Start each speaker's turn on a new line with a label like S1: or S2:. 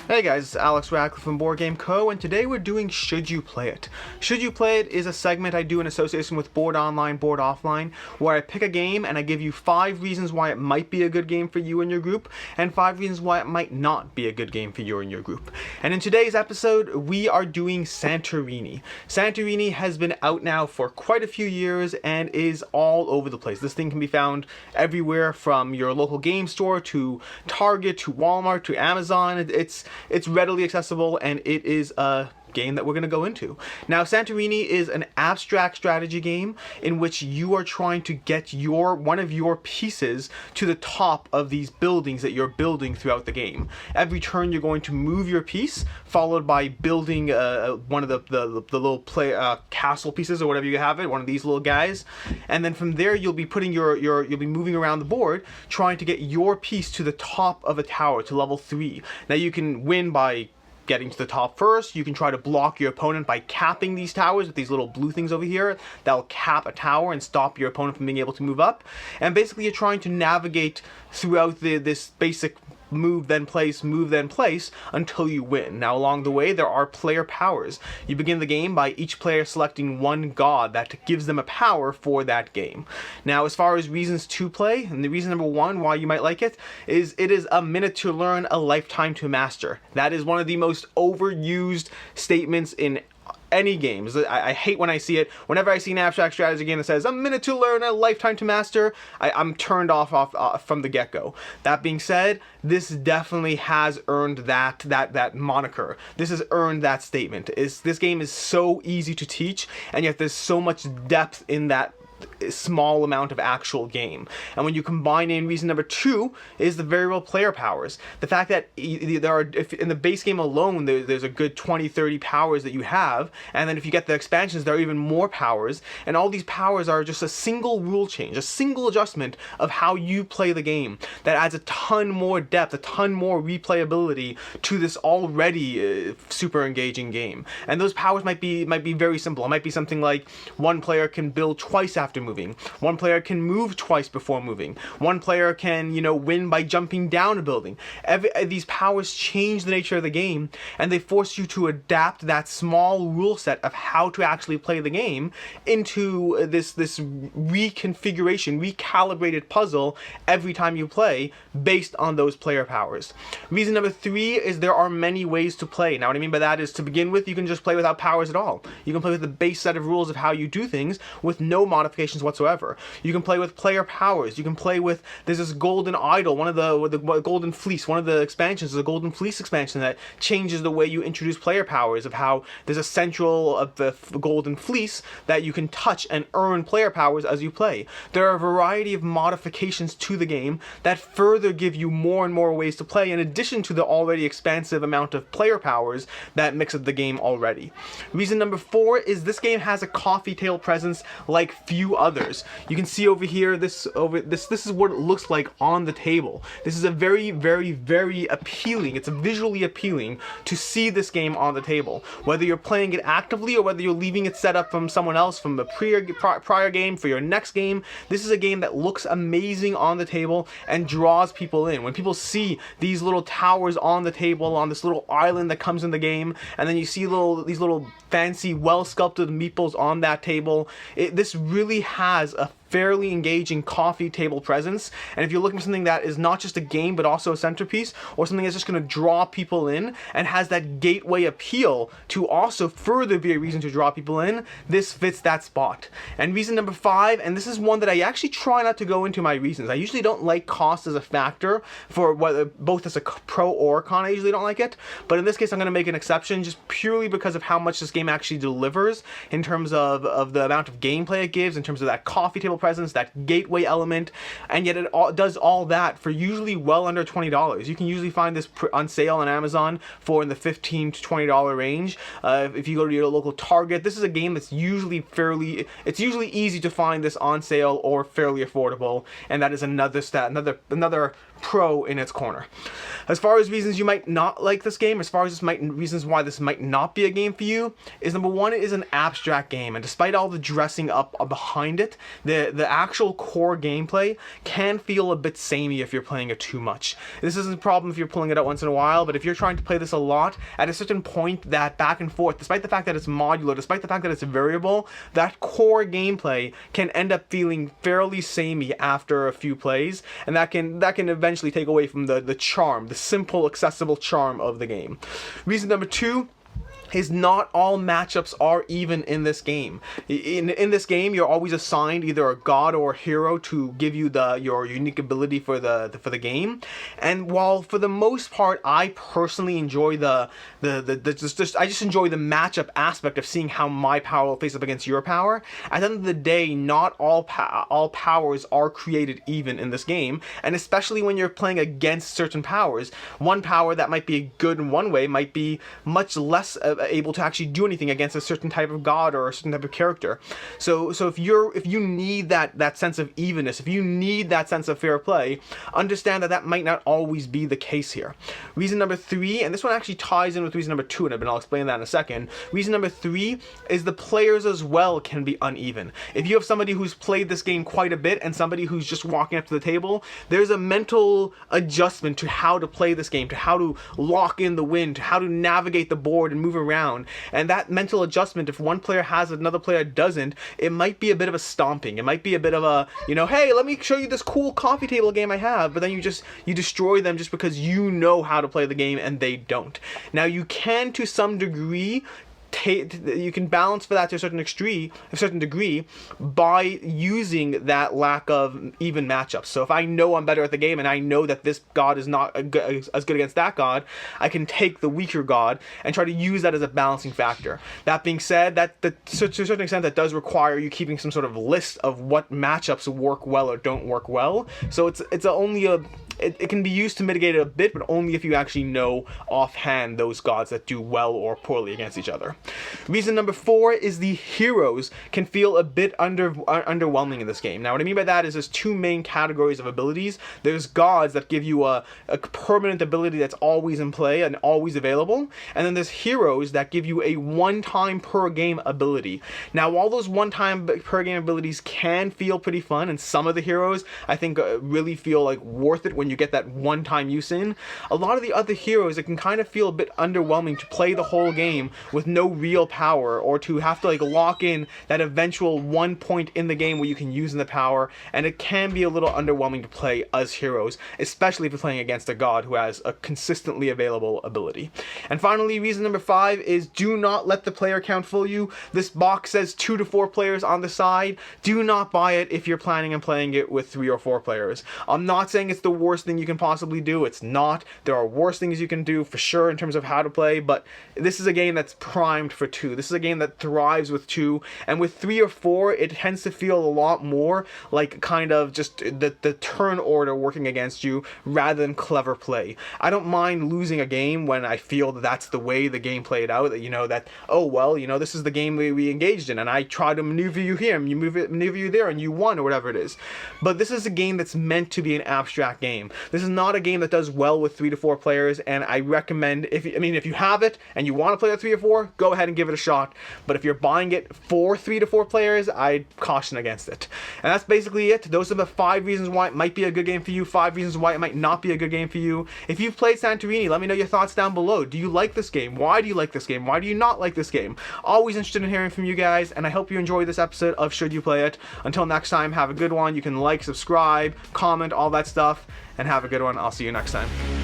S1: Hey guys, it's Alex Radcliffe from Board Game Co. and today we're doing Should You Play It? Should You Play It is a segment I do in association with Board Online, Board Offline, where I pick a game and I give you 5 reasons why it might be a good game for you and your group, and 5 reasons why it might not be a good game for you and your group. And in today's episode, we are doing Santorini. Santorini has been out now for quite a few years and is all over the place. This thing can be found everywhere from your local game store to Target to Walmart to Amazon. It's readily accessible, and it is a game that we're going to go into. Now, Santorini is an abstract strategy game in which you are trying to get one of your pieces to the top of these buildings that you're building throughout the game. Every turn you're going to move your piece, followed by building one of the little castle pieces or whatever you have it, one of these little guys, and then from there you'll be putting you'll be moving around the board trying to get your piece to the top of a tower, to level 3. Now you can win by getting to the top first. You can try to block your opponent by capping these towers with these little blue things over here. That'll cap a tower and stop your opponent from being able to move up. And basically you're trying to navigate throughout this basic move then place until you win. Now along the way there are player powers. You begin the game by each player selecting one god that gives them a power for that game. Now as far as reasons to play, and the reason number 1 why you might like it is a minute to learn, a lifetime to master. That is one of the most overused statements in any games. I hate when I see it. Whenever I see an abstract strategy game that says a minute to learn, a lifetime to master, I'm turned off from the get-go. That being said, this definitely has earned that moniker. This has earned that statement. This game is so easy to teach, and yet there's so much depth in that small amount of actual game. And when you combine in reason number 2 is the very real player powers. The fact that there are, if in the base game alone there's a good 20-30 powers that you have, and then if you get the expansions there are even more powers, and all these powers are just a single rule change, a single adjustment of how you play the game that adds a ton more depth, a ton more replayability to this already super engaging game. And those powers might be very simple. It might be something like one player can build twice after moving. One player can move twice before moving. One player can, win by jumping down a building. These powers change the nature of the game, and they force you to adapt that small rule set of how to actually play the game into this reconfiguration, recalibrated puzzle every time you play based on those player powers. Reason number 3 is there are many ways to play. Now what I mean by that is, to begin with, you can just play without powers at all. You can play with the base set of rules of how you do things with no modifications whatsoever. You can play with player powers. You can play with, there's this golden idol, one of the golden fleece, one of the expansions is a golden fleece expansion that changes the way you introduce player powers, of how there's a central of the golden fleece that you can touch and earn player powers as you play. There are a variety of modifications to the game that further give you more and more ways to play, in addition to the already expansive amount of player powers that mix up the game already. Reason number 4 is this game has a coffee table presence like few others. You can see over here, this is what it looks like on the table. This is a very, very, very appealing, it's visually appealing to see this game on the table. Whether you're playing it actively or whether you're leaving it set up from someone else from a prior game for your next game, this is a game that looks amazing on the table and draws people in. When people see these little towers on the table, on this little island that comes in the game, and then you see these little fancy, well-sculpted meeples on that table, this really has a fairly engaging coffee table presence. And if you're looking for something that is not just a game but also a centerpiece, or something that's just going to draw people in and has that gateway appeal to also further be a reason to draw people in, this fits that spot. And reason number 5, and this is one that I actually try not to go into my reasons. I usually don't like cost as a factor for whether both as a pro or a con. I usually don't like it, but in this case I'm going to make an exception just purely because of how much this game actually delivers in terms of the amount of gameplay it gives, in terms of that coffee table presence, that gateway element, and yet it does all that for usually well under $20. You can usually find this on sale on Amazon for in the $15 to $20 range. If you go to your local Target, this is a game that's usually it's usually easy to find this on sale or fairly affordable, and that is another pro in its corner. As far as reasons you might not like this game, as far as reasons why this might not be a game for you, is number one, it is an abstract game, and despite all the dressing up behind it, the actual core gameplay can feel a bit samey if you're playing it too much. This isn't a problem if you're pulling it out once in a while, but if you're trying to play this a lot, at a certain point, that back and forth, despite the fact that it's modular, despite the fact that it's variable, that core gameplay can end up feeling fairly samey after a few plays, and that can eventually take away from the charm, the simple, accessible charm of the game. Reason number two is not all matchups are even in this game. In this game, you're always assigned either a god or a hero to give you your unique ability for the game. And while for the most part, I personally enjoy I just enjoy the matchup aspect of seeing how my power will face up against your power. At the end of the day, not all powers are created even in this game, and especially when you're playing against certain powers, one power that might be good in one way might be much less able to actually do anything against a certain type of god or a certain type of character. So if you need that sense of evenness, if you need that sense of fair play, understand that might not always be the case here. Reason number three, and this one actually ties in with reason number two, and I'll explain that in a second. Reason number three is the players as well can be uneven. If you have somebody who's played this game quite a bit and somebody who's just walking up to the table, there's a mental adjustment to how to play this game, to how to lock in the wind, to how to navigate the board and move around. And that mental adjustment, if one player has it, another player doesn't, it might be a bit of a stomping. It might be a bit of a, hey, let me show you this cool coffee table game I have, but then you destroy them just because you know how to play the game and they don't. Now you can, to some degree, you can balance for that to a certain degree by using that lack of even matchups. So if I know I'm better at the game and I know that this god is not as good against that god, I can take the weaker god and try to use that as a balancing factor. That being said, to a certain extent, that does require you keeping some sort of list of what matchups work well or don't work well. So it can be used to mitigate it a bit, but only if you actually know offhand those gods that do well or poorly against each other. Reason number four is the heroes can feel a bit underwhelming in this game. Now, what I mean by that is there's two main categories of abilities. There's gods that give you a permanent ability that's always in play and always available, and then there's heroes that give you a one-time per game ability. Now, all those one-time per game abilities can feel pretty fun, and some of the heroes I think really feel like worth it when you get that one-time use in. A lot of the other heroes, it can kind of feel a bit underwhelming to play the whole game with no real power, or to have to lock in that eventual one point in the game where you can use in the power, and it can be a little underwhelming to play as heroes, especially if you're playing against a god who has a consistently available ability. And finally, reason number five is do not let the player count fool you. This box says 2 to 4 players on the side. Do not buy it if you're planning on playing it with 3 or 4 players. I'm not saying it's the worst thing you can possibly do. It's not. There are worse things you can do for sure in terms of how to play, but this is a game that's primed for 2. This is a game that thrives with 2, and with 3 or 4 it tends to feel a lot more like kind of just the turn order working against you rather than clever play. I don't mind losing a game when I feel that that's the way the game played out, that oh well, this is the game we engaged in, and I try to maneuver you here and maneuver you there and you won, or whatever it is. But this is a game that's meant to be an abstract game. This is not a game that does well with 3 to 4 players, and I recommend, if you have it and you want to play with 3 or 4, go ahead and give it a shot. But if you're buying it for 3 to 4 players, I'd caution against it. And that's basically it. Those are the 5 reasons why it might be a good game for you, 5 reasons why it might not be a good game for you. If you've played Santorini, let me know your thoughts down below. Do you like this game? Why do you like this game? Why do you not like this game? Always interested in hearing from you guys, and I hope you enjoyed this episode of Should You Play It. Until next time, have a good one. You can like, subscribe, comment, all that stuff, and have a good one. I'll see you next time.